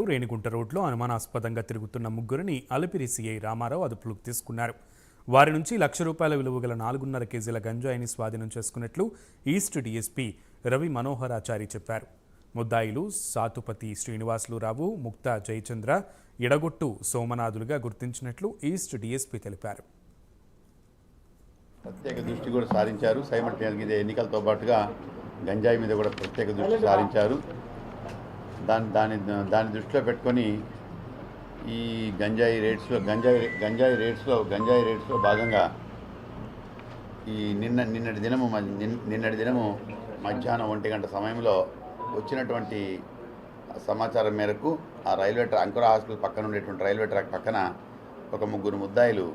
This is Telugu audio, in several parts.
రేణిగుంట రోడ్లో అనుమానాస్పదంగా తిరుగుతున్న ముగ్గురిని అలిపిరి సీఐ రామారావు అదుపులోకి తీసుకున్నారు. వారి నుంచి ₹1,00,000 విలువ గల 4.5 కేజీల గంజాయిని స్వాధీనం చేసుకున్నట్లు ఈస్ట్ డీఎస్పీ రవి మనోహరాచారి చెప్పారు. ముద్దాయిలు సాతుపతి శ్రీనివాసులురావు, ముక్తా జయచంద్ర, ఎడగొట్టు సోమనాథులుగా గుర్తించినట్లు ఈస్ట్ డీఎస్పీ తెలిపారు. ప్రత్యేక దృష్టి కూడా సారించారు. సైమల్టేనియస్గా ఇదే ఎన్నికలతో పాటుగా గంజాయి మీద కూడా ప్రత్యేక దృష్టి సారించారు. దాని దృష్టిలో పెట్టుకొని ఈ గంజాయి రేట్స్లో భాగంగా ఈ నిన్నటి దినము మధ్యాహ్నం 1 గంట సమయంలో వచ్చినటువంటి సమాచారం మేరకు ఆ రైల్వే ట్రాక్ అంకుర హాస్పిటల్ పక్కన ఉండేటువంటి రైల్వే ట్రాక్ పక్కన ఒక ముగ్గురు ముద్దాయిలు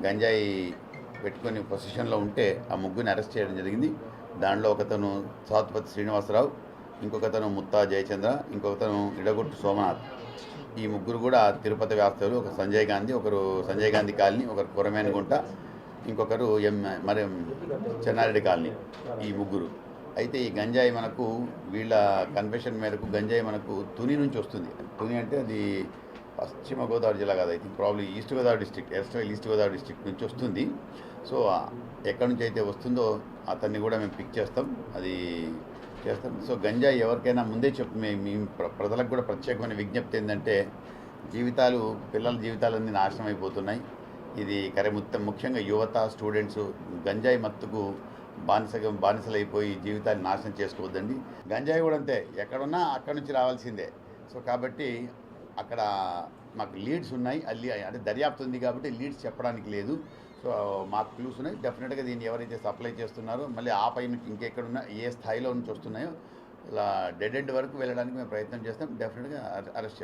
గంజాయి పెట్టుకొని పొజిషన్లో ఉంటే ఆ ముగ్గురిని అరెస్ట్ చేయడం జరిగింది. దానిలో ఒకతను సాతుపతి శ్రీనివాసరావు, ఇంకొకతను ముత్తా జయచంద్ర, ఇంకొకతను ఇడగొట్టు సోమనాథ్. ఈ ముగ్గురు కూడా తిరుపతి వ్యాప్తులు. ఒక ఒకరు సంజయ్ గాంధీ కాలనీ, ఒకరు కొరమేనగుంట, ఇంకొకరు చెన్నారెడ్డి కాలనీ. ఈ ముగ్గురు అయితే ఈ గంజాయి మనకు వీళ్ళ కన్ఫెషన్ మేరకు గంజాయి మనకు తుని నుంచి వస్తుంది. తుని అంటే అది పశ్చిమ గోదావరి జిల్లా కాదు, I think probably east Godavari district నుంచి వస్తుంది. సో ఎక్కడి నుంచి అయితే వస్తుందో అతన్ని కూడా మేము పిక్ చేస్తాం, అది చేస్తాం. సో గంజాయి ఎవరికైనా ముందే మీ ప్రజలకు కూడా ప్రత్యేకమైన విజ్ఞప్తి ఏంటంటే, పిల్లల జీవితాలన్నీ నాశనం అయిపోతున్నాయి. ఇది ముఖ్యంగా యువత, స్టూడెంట్స్ గంజాయి మత్తుకు బానిసలైపోయి జీవితాన్ని నాశనం చేసుకోవద్దండి. గంజాయి కూడా అంతే, ఎక్కడున్నా అక్కడి నుంచి రావాల్సిందే. సో కాబట్టి అక్కడ మాకు లీడ్స్ ఉన్నాయి, అంటే దర్యాప్తు ఉంది కాబట్టి లీడ్స్ చెప్పడానికి లేదు. సో మాకు క్లూస్ ఉన్నాయి. డెఫినెట్గా దీన్ని ఎవరైతే సప్లై చేస్తున్నారో మళ్ళీ ఆ పై నుంచి ఇంకెక్కడున్నా ఏ స్థాయిలో నుంచి వస్తున్నాయో ఇలా డెడ్ ఎండ్ వరకు వెళ్ళడానికి మేము ప్రయత్నం చేస్తాం. డెఫినెట్గా అరెస్ట్